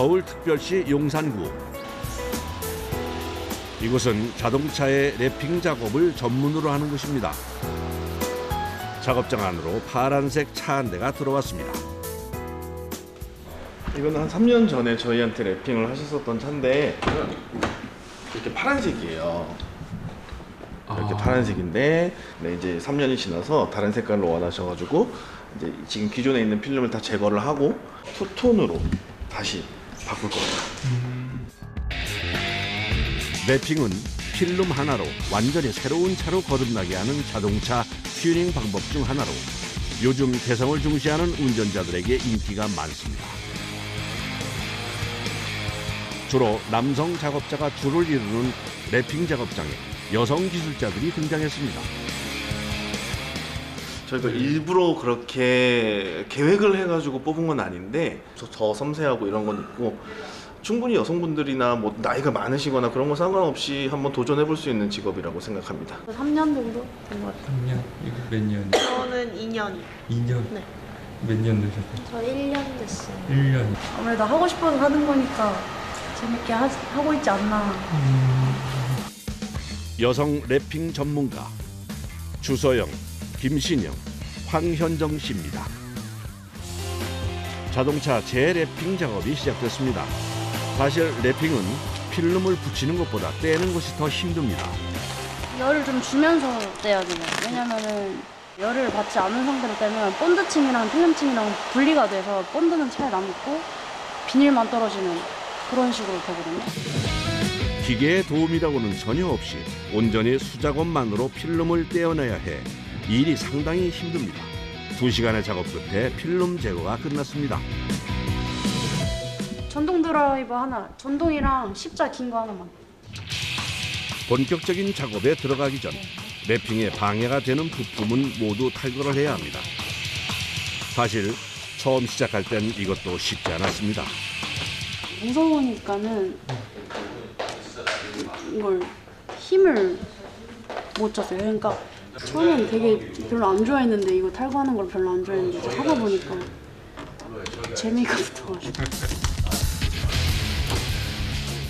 서울특별시 용산구. 이곳은 자동차의 랩핑 작업을 전문으로 하는 곳입니다. 작업장 안으로 파란색 차 한 대가 들어왔습니다. 이거는 한 3년 전에 저희한테 랩핑을 하셨었던 차인데 이렇게 파란색이에요. 이렇게 파란색인데 이제 3년이 지나서 다른 색깔로 원하셔가지고 이제 지금 기존에 있는 필름을 다 제거를 하고 투톤으로 다시 바꿀 겁니다. 랩핑은 필름 하나로 완전히 새로운 차로 거듭나게 하는 자동차 튜닝 방법 중 하나로 요즘 개성을 중시하는 운전자들에게 인기가 많습니다. 주로 남성 작업자가 줄을 이루는 랩핑 작업장에 여성 기술자들이 등장했습니다. 저희가 일부러 그렇게 계획을 해가지고 뽑은 건 아닌데 더 섬세하고 이런 건 있고 충분히 여성분들이나 뭐 나이가 많으시거나 그런 거 상관없이 한번 도전해볼 수 있는 직업이라고 생각합니다. 3년 정도 된 것 같아요. 3년? 이거 몇 년? 저는 2년. 2년? 네. 몇 년 되셨어요? 저 1년 됐어요. 1년. 아무래도 하고 싶어서 하는 거니까 재밌게 하고 있지 않나. 여성 랩핑 전문가 주서영, 김신영, 황현정 씨입니다. 자동차 재랩핑 작업이 시작됐습니다. 사실 랩핑은 필름을 붙이는 것보다 떼는 것이 더 힘듭니다. 열을 좀 주면서 떼야 돼요. 왜냐면은 열을 받지 않은 상태로 떼면 본드층이랑 필름층이랑 분리가 돼서 본드는 잘 남고 비닐만 떨어지는 그런 식으로 되거든요. 기계의 도움이라고는 전혀 없이 온전히 수작업만으로 필름을 떼어내야 해 일이 상당히 힘듭니다. 2시간의 작업 끝에 필름 제거가 끝났습니다. 전동 드라이버 하나, 전동이랑 십자 긴 거 하나만. 본격적인 작업에 들어가기 전 랩핑에 방해가 되는 부품은 모두 탈거를 해야 합니다. 사실 처음 시작할 땐 이것도 쉽지 않았습니다. 무서우니까는 이걸 힘을 못 줬어요. 그러니까 처음엔 되게 별로 안 좋아했는데 이거 탈거하는 걸 별로 안 좋아했는데 이제 하다 보니까 재미가 붙어가지고.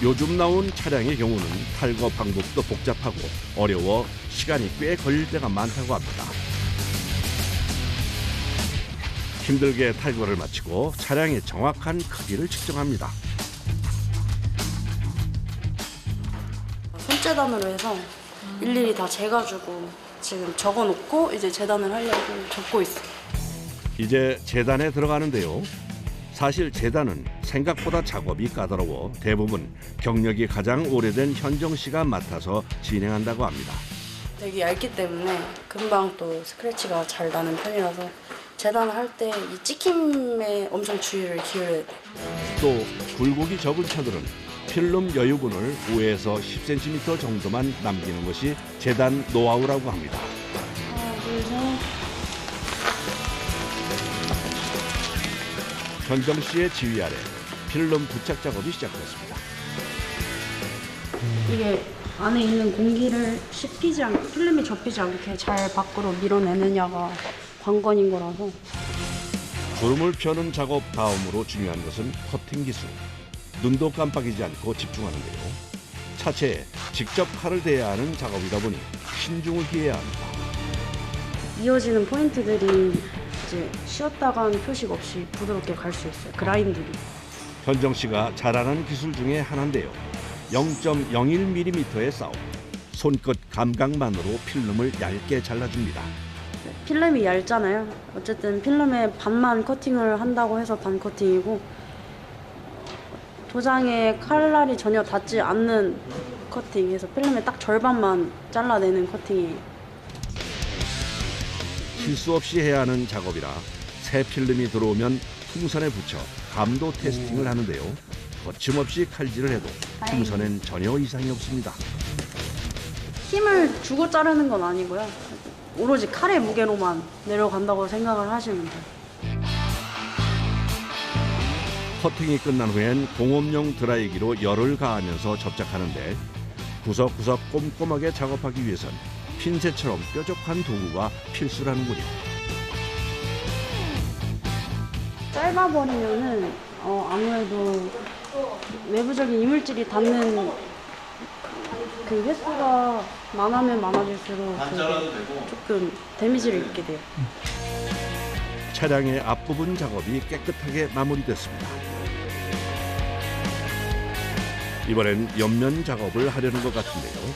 요즘 나온 차량의 경우는 탈거 방법도 복잡하고 어려워 시간이 꽤 걸릴 때가 많다고 합니다. 힘들게 탈거를 마치고 차량의 정확한 크기를 측정합니다. 손재단으로 해서 일일이 다 재가지고 지금 적어놓고 이제 재단을 하려고 적고 있어요. 이제 재단에 들어가는데요. 사실 재단은 생각보다 작업이 까다로워 대부분 경력이 가장 오래된 현정 씨가 맡아서 진행한다고 합니다. 되게 얇기 때문에 금방 또 스크래치가 잘 나는 편이라서 재단을 할 때 이 찍힘에 엄청 주의를 기울여야 돼요. 또 굴곡이 적은 차들은 필름 여유분을 5에서 10cm 정도만 남기는 것이 재단 노하우라고 합니다. 하나, 둘, 셋. 현정 씨의 지휘 아래 필름 부착 작업이 시작됐습니다. 이게 안에 있는 공기를 씹히지 않게, 필름이 접히지 않게 잘 밖으로 밀어내느냐가 관건인 거라서. 주름을 펴는 작업 다음으로 중요한 것은 커팅 기술. 눈도 깜빡이지 않고 집중하는데요. 차체에 직접 칼을 대야 하는 작업이다 보니 신중을 기해야 합니다. 이어지는 포인트들이 이제 쉬었다간 표식 없이 부드럽게 갈 수 있어요. 그라인들이. 현정 씨가 잘하는 기술 중에 하나인데요. 0.01mm의 싸움. 손끝 감각만으로 필름을 얇게 잘라줍니다. 필름이 얇잖아요. 어쨌든 필름의 반만 커팅을 한다고 해서 반 커팅이고 도장에 칼날이 전혀 닿지 않는 커팅에서 필름의 딱 절반만 잘라내는 커팅이에요. 실수 없이 해야 하는 작업이라 새 필름이 들어오면 풍선에 붙여 감도 테스팅을 하는데요. 거침없이 칼질을 해도 풍선엔 전혀 이상이 없습니다. 힘을 주고 자르는 건 아니고요. 오로지 칼의 무게로만 내려간다고 생각을 하시면 돼요. 커팅이 끝난 후엔 공업용 드라이기로 열을 가하면서 접착하는데 구석구석 꼼꼼하게 작업하기 위해선 핀셋처럼 뾰족한 도구가 필수라는군요. 짧아버리면은 아무래도 외부적인 이물질이 닿는 그 횟수가 많으면 많아질수록 조금 데미지를 입게 돼요. 차량의 앞부분 작업이 깨끗하게 마무리됐습니다. 이번엔 옆면 작업을 하려는 것 같은데요.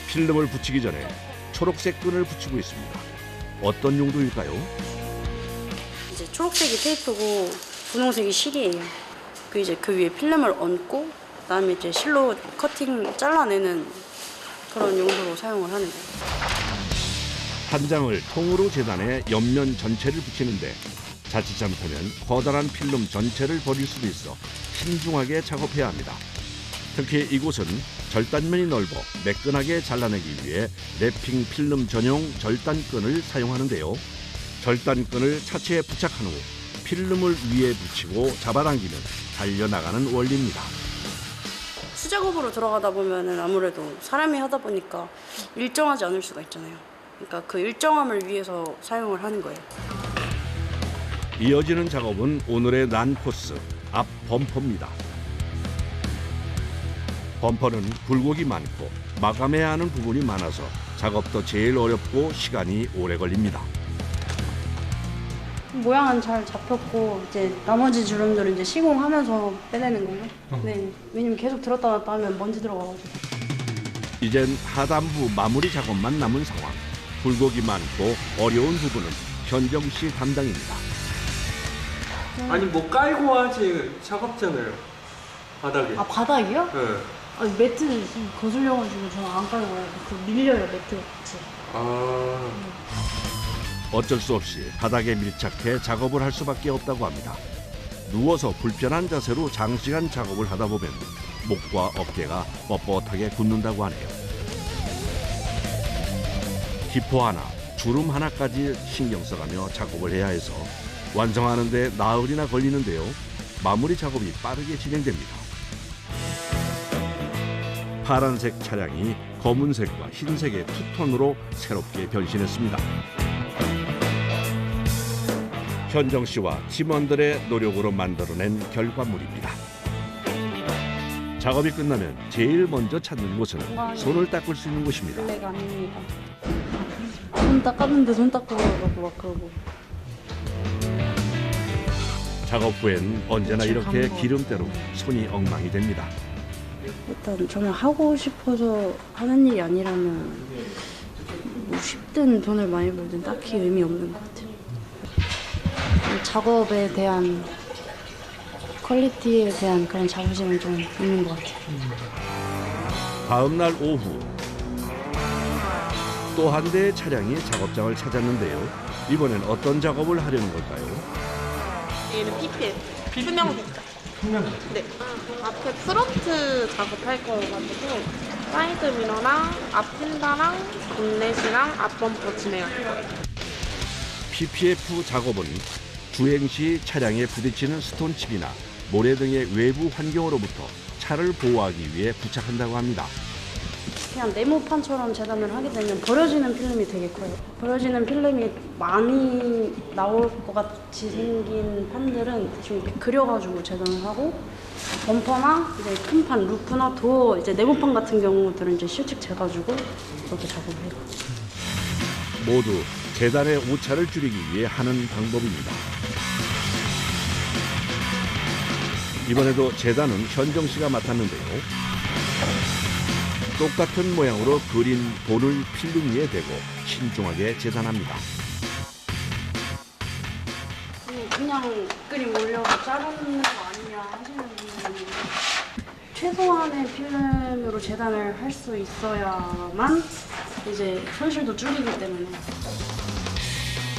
필름을 붙이기 전에 초록색 끈을 붙이고 있습니다. 어떤 용도일까요? 이제 초록색이 테이프고 분홍색이 실이에요. 그 위에 필름을 얹고 그다음에 이제 실로 커팅 잘라내는 그런 용도로 사용을 하는 거예요. 한 장을 통으로 재단해 옆면 전체를 붙이는데 자칫 잘못하면 커다란 필름 전체를 버릴 수도 있어 신중하게 작업해야 합니다. 특히 이곳은 절단면이 넓어 매끈하게 잘라내기 위해 랩핑 필름 전용 절단끈을 사용하는데요. 절단끈을 차체에 부착한 후 필름을 위에 붙이고 잡아당기면 달려나가는 원리입니다. 수작업으로 들어가다 보면은 아무래도 사람이 하다 보니까 일정하지 않을 수가 있잖아요. 그러니까 그 일정함을 위해서 사용을 하는 거예요. 이어지는 작업은 오늘의 난 코스 앞 범퍼입니다. 범퍼는 굴곡이 많고 마감해야 하는 부분이 많아서 작업도 제일 어렵고 시간이 오래 걸립니다. 모양은 잘 잡혔고 이제 나머지 주름들은 이제 시공하면서 빼내는 거예요. 네, 왜냐면 계속 들었다 놨다 하면 먼지 들어가가지고. 이젠 하단부 마무리 작업만 남은 상황. 굴곡이 많고 어려운 부분은 현정 씨 담당입니다. 아니 뭐 깔고 하지 차갑잖아요. 바닥에. 아 바닥이요? 네. 아 매트 거슬려가지고 저는 안 깔고 그 밀려요 매트 같이. 아. 어쩔 수 없이 바닥에 밀착해 작업을 할 수밖에 없다고 합니다. 누워서 불편한 자세로 장시간 작업을 하다 보면 목과 어깨가 뻣뻣하게 굳는다고 하네요. 기포 하나, 주름 하나까지 신경 써가며 작업을 해야 해서 완성하는 데 나흘이나 걸리는데요. 마무리 작업이 빠르게 진행됩니다. 파란색 차량이 검은색과 흰색의 투톤으로 새롭게 변신했습니다. 현정 씨와 팀원들의 노력으로 만들어낸 결과물입니다. 작업이 끝나면 제일 먼저 찾는 곳은 손을 닦을 수 있는 곳입니다. 블랙 아닙니다. 손 닦았는데 손 닦고 막 그러고. 작업 후엔 언제나 이렇게 기름때로 손이 엉망이 됩니다. 일단 저는 하고 싶어서 하는 일이 아니라면 뭐 쉽든 돈을 많이 벌든 딱히 의미 없는 것 같아요. 작업에 대한 퀄리티에 대한 그런 자부심은 좀 있는 것 같아요. 다음 날 오후 또 한 대의 차량이 작업장을 찾았는데요. 이번엔 어떤 작업을 하려는 걸까요? 얘는 PPL. 투명 색깔. 네. 앞에 프론트 작업할 거여가지고 사이드 미러랑 앞 펜다랑 본넷이랑 앞 범퍼 진행할 거예요. PPF 작업은 주행 시 차량에 부딪히는 스톤칩이나 모래 등의 외부 환경으로부터 차를 보호하기 위해 부착한다고 합니다. 그냥 네모판처럼 재단을 하게 되면 버려지는 필름이 되게 커요. 버려지는 필름이 많이 나올 것 같이 생긴 판들은 좀 이렇게 그려가지고 재단을 하고 범퍼나 이제 큰 판, 루프나 도어 이제 네모판 같은 경우들은 이제 실측 재가지고 그렇게 작업을 해요. 모두 재단의 오차를 줄이기 위해 하는 방법입니다. 이번에도 재단은 현정 씨가 맡았는데요. 똑같은 모양으로 그린 볼을 필름 위에 대고 신중하게 재단합니다. 그냥 그림 올려서 자르는 거 아니냐 하시는 분들은 최소한의 필름으로 재단을 할 수 있어야만 이제 손실도 줄이기 때문에.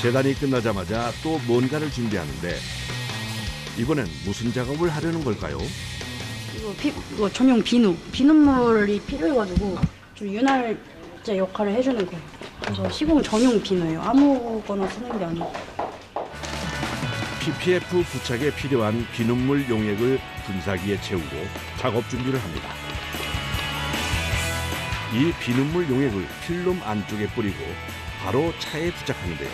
재단이 끝나자마자 또 뭔가를 준비하는데 이번엔 무슨 작업을 하려는 걸까요? 이거 전용 비눗물이 필요해가지고 좀 윤활제 역할을 해주는 거예요. 그래서 시공 전용 비누예요. 아무거나 쓰는 게 아니고. PPF 부착에 필요한 비눗물 용액을 분사기에 채우고 작업 준비를 합니다. 이 비눗물 용액을 필름 안쪽에 뿌리고 바로 차에 부착하는데요.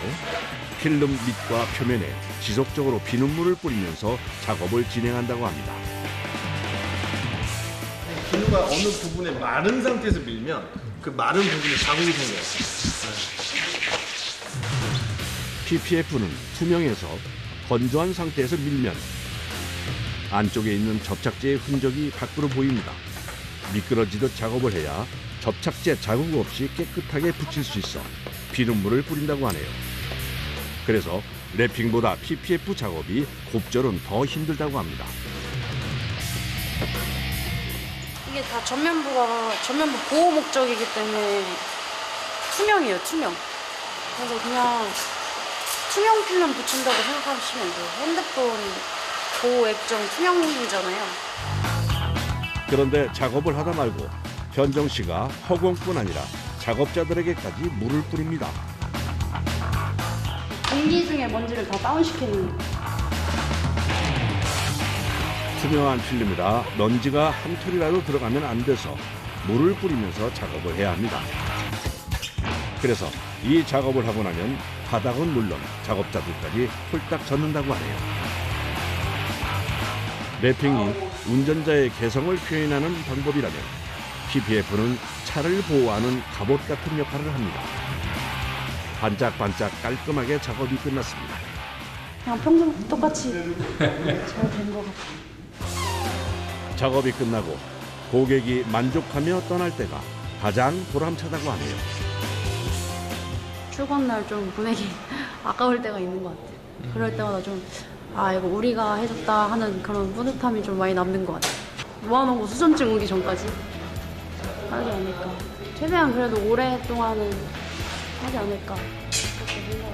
필름 밑과 표면에 지속적으로 비눗물을 뿌리면서 작업을 진행한다고 합니다. 비누가 어느 부분에 마른 상태에서 밀면 그 마른 부분에 자국이 생겨요. PPF는 투명해서 건조한 상태에서 밀면 안쪽에 있는 접착제의 흔적이 밖으로 보입니다. 미끄러지듯 작업을 해야 접착제 자국 없이 깨끗하게 붙일 수 있어 비눗물을 뿌린다고 하네요. 그래서 랩핑보다 PPF 작업이 곱절은 더 힘들다고 합니다. 이게 다 전면부 보호 목적이기 때문에 투명해요, 투명. 그래서 그냥 투명 필름 붙인다고 생각하시면 돼요. 핸드폰 보호 액정 투명이잖아요. 그런데 작업을 하다 말고 현정 씨가 허공뿐 아니라 작업자들에게까지 물을 뿌립니다. 공기 중에 먼지를 다 다운시키는. 투명한 필름이라 먼지가 한 톨이라도 들어가면 안 돼서 물을 뿌리면서 작업을 해야 합니다. 그래서 이 작업을 하고 나면 바닥은 물론 작업자들까지 홀딱 젖는다고 하네요. 랩핑이 운전자의 개성을 표현하는 방법이라면 PPF는 차를 보호하는 갑옷 같은 역할을 합니다. 반짝반짝 깔끔하게 작업이 끝났습니다. 그냥 평소 똑같이 잘 된 것 같아요. 작업이 끝나고 고객이 만족하며 떠날 때가 가장 보람차다고 하네요. 출근 날 좀 보내기 아까울 때가 있는 것 같아요. 그럴 때마다 좀 이거 우리가 해줬다 하는 그런 뿌듯함이 좀 많이 남는 것 같아요. 모아놓은 거 수전증 오기 전까지 하지 않을까. 최대한 그래도 오랫동안은 하지 않을까 그렇게 생각해요.